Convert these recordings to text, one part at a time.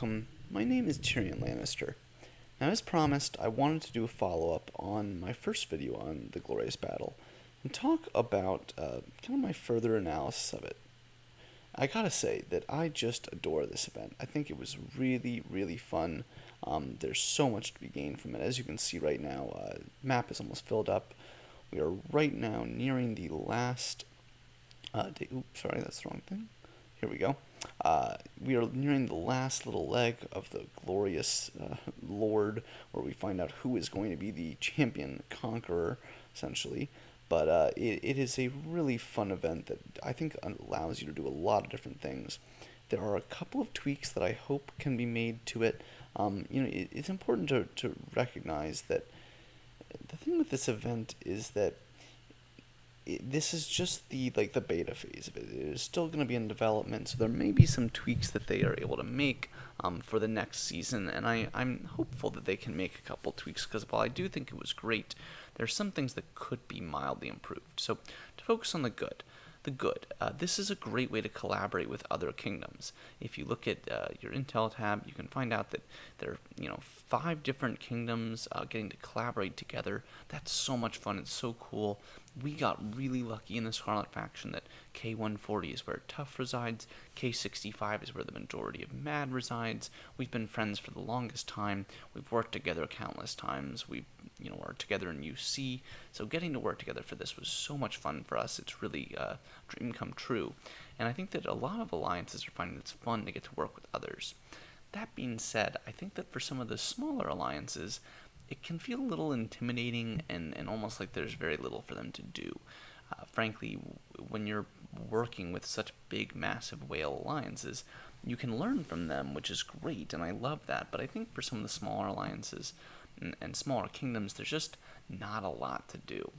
My name is TyrionLanstr. Now, as promised, I wanted to do a follow up on my first video on the Glorious Battle and talk about kind of my further analysis of it. I gotta say that I just adore this event. I think it was really, really fun. There's so much to be gained from it. As you can see right now, map is almost filled up. We are right now nearing the last day. Oops, sorry, that's the wrong thing. Here we go. We are nearing the last little leg of the glorious Lord, where we find out who is going to be the champion conqueror, essentially. But it is a really fun event that I think allows you to do a lot of different things. There are a couple of tweaks that I hope can be made to it. It's important to recognize that the thing with this event is that this is just the beta phase of it. It is still going to be in development, so there may be some tweaks that they are able to make for the next season, and I'm hopeful that they can make a couple tweaks, because while I do think it was great, there are some things that could be mildly improved. So to focus on the good. This is a great way to collaborate with other kingdoms. If you look at your Intel tab, you can find out that there are 5 different kingdoms getting to collaborate together. That's so much fun. It's so cool. We got really lucky in the Scarlet faction that K140 is where Tough resides, K65 is where the majority of Mad resides. We've been friends for the longest time. We've worked together countless times. We are together in UC. So getting to work together for this was so much fun for us. It's really a dream come true. And I think that a lot of alliances are finding it's fun to get to work with others. That being said, I think that for some of the smaller alliances, it can feel a little intimidating and almost like there's very little for them to do. Frankly, when you're working with such big, massive whale alliances, you can learn from them, which is great, and I love that. But I think for some of the smaller alliances and smaller kingdoms, there's just not a lot to do.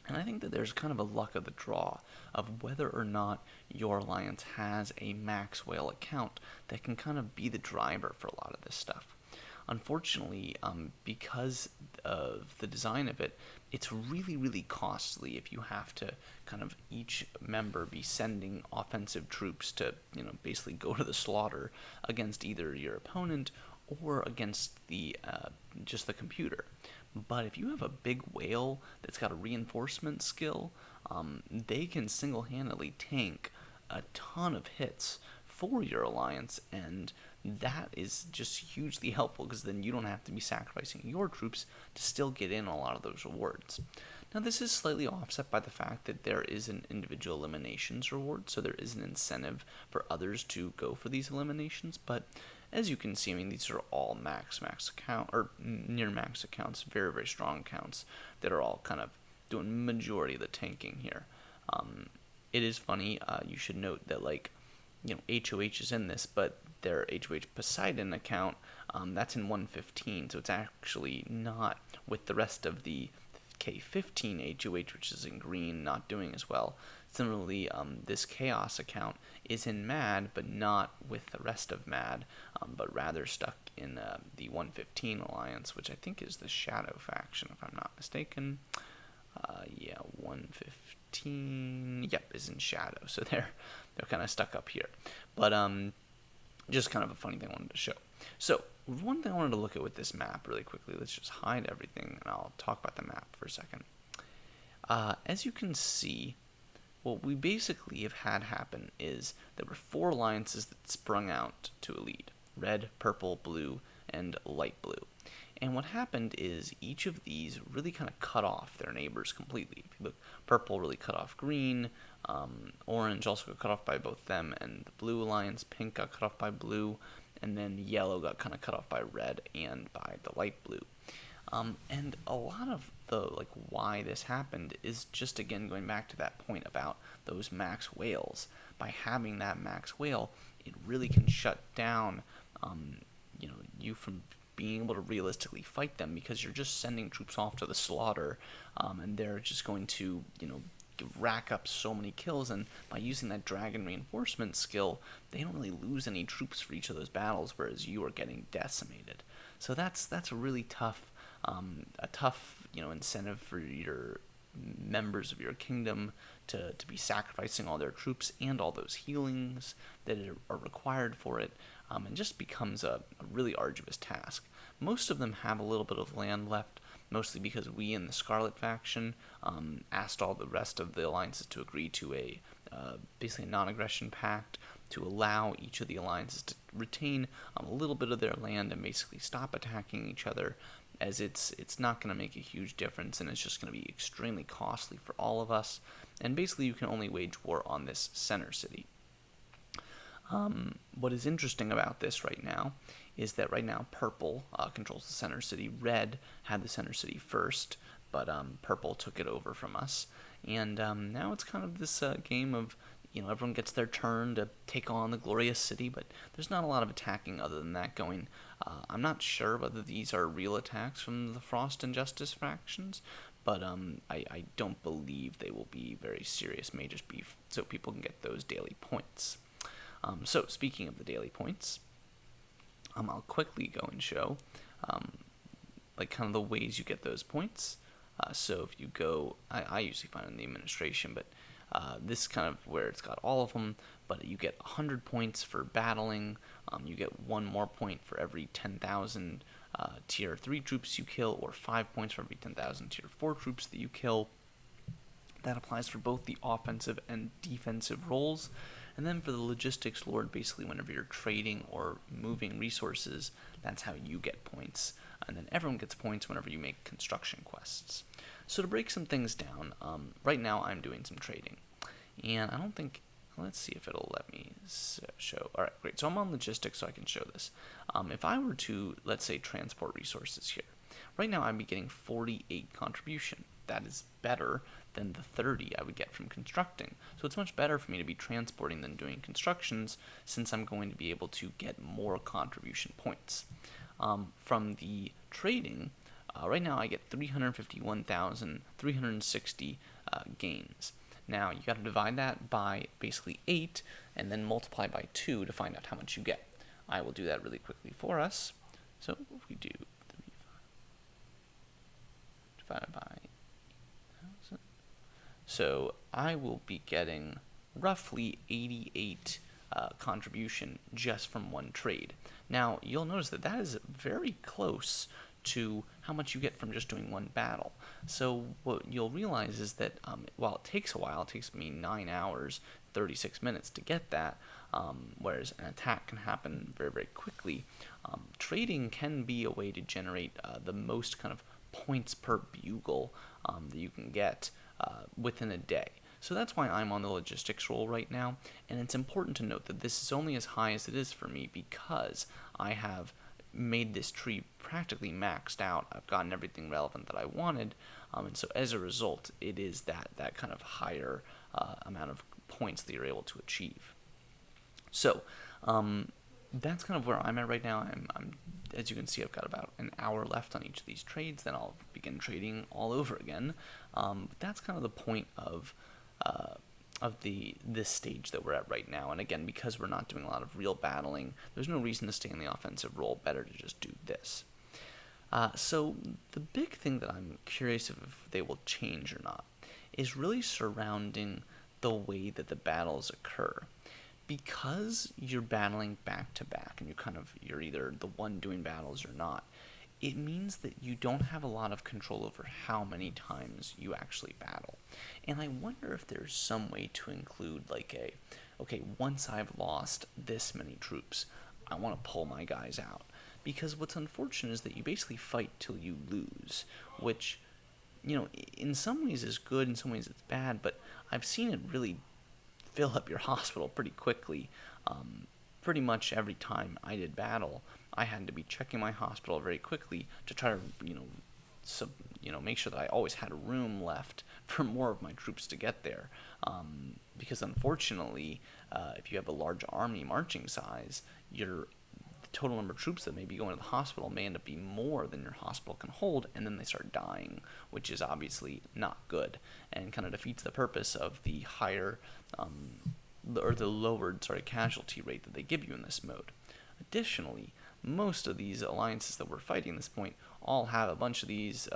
And I think that there's kind of a luck of the draw of whether or not your alliance has a max whale account that can kind of be the driver for a lot of this stuff. Unfortunately, because of the design of it, it's really, really costly if you have to kind of each member be sending offensive troops to, basically go to the slaughter against either your opponent or against the just the computer. But if you have a big whale that's got a reinforcement skill, they can single-handedly tank a ton of hits for your alliance, and that is just hugely helpful, because then you don't have to be sacrificing your troops to still get in a lot of those rewards. Now, this is slightly offset by the fact that there is an individual eliminations reward, so there is an incentive for others to go for these eliminations, but as you can see, these are all max account, or near max accounts, very, very strong accounts that are all kind of doing majority of the tanking here. It is funny, you should note that, HOH is in this, but their HOH Poseidon account, that's in 115, so it's actually not with the rest of the K15 HOH, which is in green, not doing as well. Similarly, this Chaos account is in Mad, but not with the rest of Mad, but rather stuck in the 115 alliance, which I think is the Shadow faction, if I'm not mistaken. 115, yep, is in Shadow, so they're kind of stuck up here. But just kind of a funny thing I wanted to show. So one thing I wanted to look at with this map really quickly, let's just hide everything and I'll talk about the map for a second. As you can see, what we basically have had happen is there were 4 alliances that sprung out to a lead: red, purple, blue, and light blue. And what happened is each of these really kind of cut off their neighbors completely. If you look, purple really cut off green, orange also got cut off by both them and the blue alliance, pink got cut off by blue, and then yellow got kind of cut off by red and by the light blue. And a lot of the why this happened is just, again, going back to that point about those max whales. By having that max whale, it really can shut down you from being able to realistically fight them, because you're just sending troops off to the slaughter, and they're just going to rack up so many kills, and by using that dragon reinforcement skill, they don't really lose any troops for each of those battles, whereas you are getting decimated. So that's a really tough incentive for your members of your kingdom to be sacrificing all their troops and all those healings that are required for it, and just becomes a really arduous task. Most of them have a little bit of land left, mostly because we in the Scarlet faction asked all the rest of the alliances to agree to basically a non-aggression pact to allow each of the alliances to retain a little bit of their land and basically stop attacking each other, as it's not going to make a huge difference, and it's just going to be extremely costly for all of us. And basically you can only wage war on this center city. What is interesting about this right now is that right now purple controls the center city. Red had the center city first, but purple took it over from us. And now it's kind of this game of, everyone gets their turn to take on the glorious city, but there's not a lot of attacking other than that going. I'm not sure whether these are real attacks from the Frost and Justice factions, but I don't believe they will be very serious. May just be so people can get those daily points. So speaking of the daily points, I'll quickly go and show kind of the ways you get those points. So if you go, I usually find it in the administration, but this is kind of where it's got all of them, but you get 100 points for battling. You get 1 more point for every 10,000 tier 3 troops you kill, or 5 points for every 10,000 tier 4 troops that you kill. That applies for both the offensive and defensive roles. And then for the logistics lord, basically whenever you're trading or moving resources, that's how you get points. And then everyone gets points whenever you make construction quests. So to break some things down, right now I'm doing some trading. And I don't think, let's see if it'll let me show. All right, great. So I'm on logistics, so I can show this. If I were to, let's say, transport resources here, right now I'd be getting 48 contribution. That is better than the 30 I would get from constructing. So it's much better for me to be transporting than doing constructions, since I'm going to be able to get more contribution points. From the trading, right now I get 351,360 gains. Now you got to divide that by basically 8 and then multiply by 2 to find out how much you get. I will do that really quickly for us. So if we do 35 divided by 8,000, so I will be getting roughly 88 contribution just from one trade. Now you'll notice that that is very close to how much you get from just doing one battle. So what you'll realize is that while it takes a while, it takes me 9 hours, 36 minutes to get that, whereas an attack can happen very, very quickly, trading can be a way to generate the most kind of points per bugle that you can get within a day. So that's why I'm on the logistics role right now, and it's important to note that this is only as high as it is for me because I have made this tree practically maxed out. I've gotten everything relevant that I wanted, and so as a result, it is that kind of higher amount of points that you're able to achieve. So that's kind of where I'm at right now. I'm as you can see, I've got about an hour left on each of these trades, then I'll begin trading all over again. But that's kind of the point of this stage that we're at right now. And again, because we're not doing a lot of real battling, there's no reason to stay in the offensive role. Better to just do this. So the big thing that I'm curious if they will change or not is really surrounding the way that the battles occur. Because you're battling back to back and you're either the one doing battles or not, it means that you don't have a lot of control over how many times you actually battle. And I wonder if there's some way to include okay, once I've lost this many troops, I want to pull my guys out. Because what's unfortunate is that you basically fight till you lose, which, in some ways is good, in some ways it's bad, but I've seen it really fill up your hospital pretty quickly. Pretty much every time I did battle, I had to be checking my hospital very quickly to try to, make sure that I always had room left for more of my troops to get there. Because unfortunately, if you have a large army marching size, the total number of troops that may be going to the hospital may end up being more than your hospital can hold, and then they start dying, which is obviously not good and kind of defeats the purpose of the higher or the lowered casualty rate that they give you in this mode. Additionally, most of these alliances that we're fighting at this point all have a bunch of these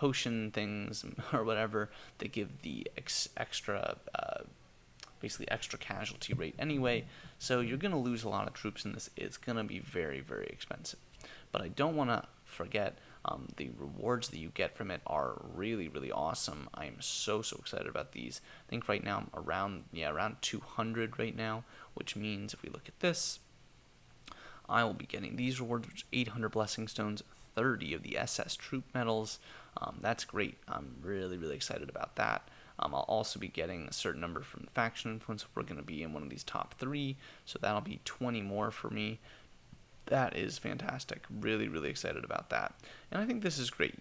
potion things or whatever that give the extra, basically extra casualty rate anyway. So you're going to lose a lot of troops in this. It's going to be very, very expensive. But I don't want to forget the rewards that you get from it are really, really awesome. I am so excited about these. I think right now I'm around 200 right now, which means if we look at this, I will be getting these rewards, which 800 blessing stones, 30 of the SS troop medals. That's great. I'm really, really excited about that. I'll also be getting a certain number from the faction influence. We're going to be in one of these top 3, so that'll be 20 more for me. That is fantastic. Really, really excited about that. And I think this is great,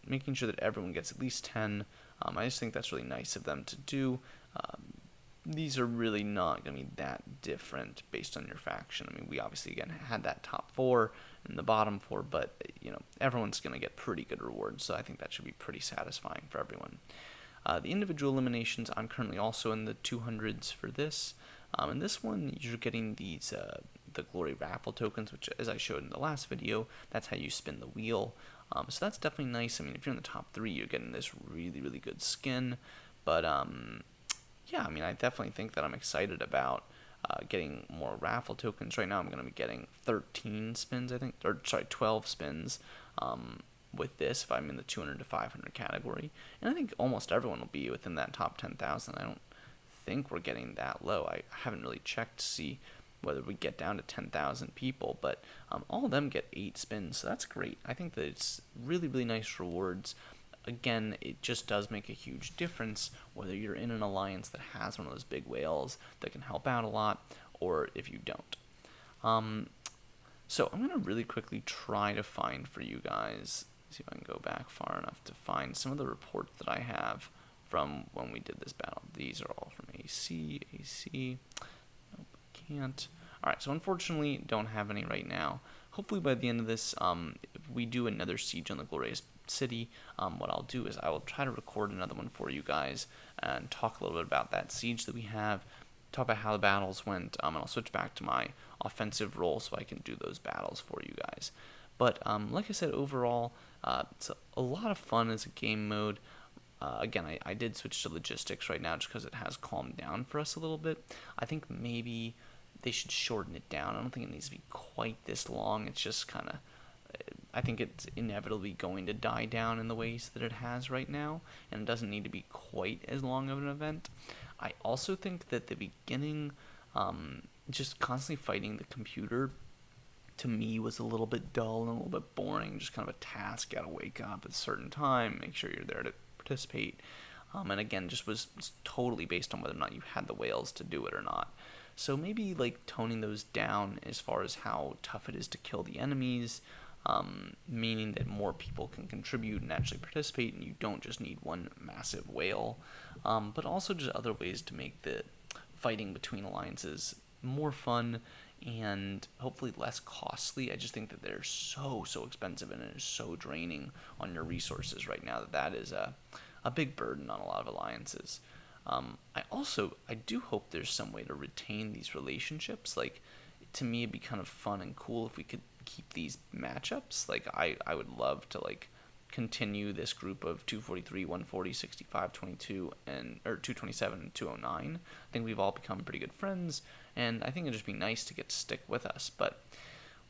making sure that everyone gets at least 10. I just think that's really nice of them to do. These are really not going to be that different based on your faction. I mean, we obviously, again, had that top 4 and the bottom 4, but, everyone's going to get pretty good rewards, so I think that should be pretty satisfying for everyone. The individual eliminations, I'm currently also in the 200s for this. And this one, you're getting these the glory raffle tokens, which, as I showed in the last video, that's how you spin the wheel. So that's definitely nice. I mean, if you're in the top 3, you're getting this really, really good skin. But yeah, I mean, I definitely think that I'm excited about getting more raffle tokens. Right now, I'm going to be getting 13 spins, I think, or sorry, 12 spins. With this, if I'm in the 200 to 500 category, and I think almost everyone will be within that top 10,000. I don't think we're getting that low. I haven't really checked to see whether we get down to 10,000 people, but all of them get 8 spins, so that's great. I think that it's really, really nice rewards. Again, it just does make a huge difference whether you're in an alliance that has one of those big whales that can help out a lot, or if you don't. So I'm going to really quickly try to find for you guys, see if I can go back far enough to find some of the reports that I have from when we did this battle. These are all from AC. Nope, can't. Alright, so unfortunately, don't have any right now. Hopefully by the end of this, if we do another siege on the Glorious City, what I'll do is I will try to record another one for you guys and talk a little bit about that siege that we have, talk about how the battles went, and I'll switch back to my offensive role so I can do those battles for you guys. But like I said, overall, it's a lot of fun as a game mode. Again, I did switch to logistics right now just because it has calmed down for us a little bit. I think maybe they should shorten it down. I don't think it needs to be quite this long. It's just kind of, I think it's inevitably going to die down in the ways that it has right now, and it doesn't need to be quite as long of an event. I also think that the beginning, just constantly fighting the computer, to me was a little bit dull and a little bit boring. Just kind of a task. Got to wake up at a certain time, make sure you're there to participate. And again, just was totally based on whether or not you had the whales to do it or not. So maybe like toning those down as far as how tough it is to kill the enemies, meaning that more people can contribute and actually participate, and you don't just need one massive whale. But also just other ways to make the fighting between alliances more fun and hopefully less costly. I just think that they're so expensive, and it is so draining on your resources right now that is a big burden on a lot of alliances. I do hope there's some way to retain these relationships. Like, to me, it'd be kind of fun and cool if we could keep these matchups. Like, I would love to, like, continue this group of 243, 140, 65, 22, or 227 and 209. I think we've all become pretty good friends, and I think it'd just be nice to get to stick with us. But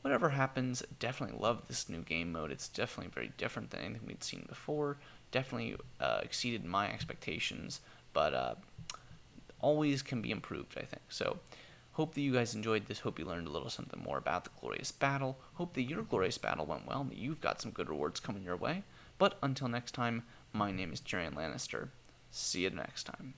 whatever happens, definitely love this new game mode. It's definitely very different than anything we'd seen before. Definitely exceeded my expectations, but always can be improved, I think. So hope that you guys enjoyed this. Hope you learned a little something more about the Glorious Battle. Hope that your Glorious Battle went well and that you've got some good rewards coming your way. But until next time, my name is TyrionLanstr. See you next time.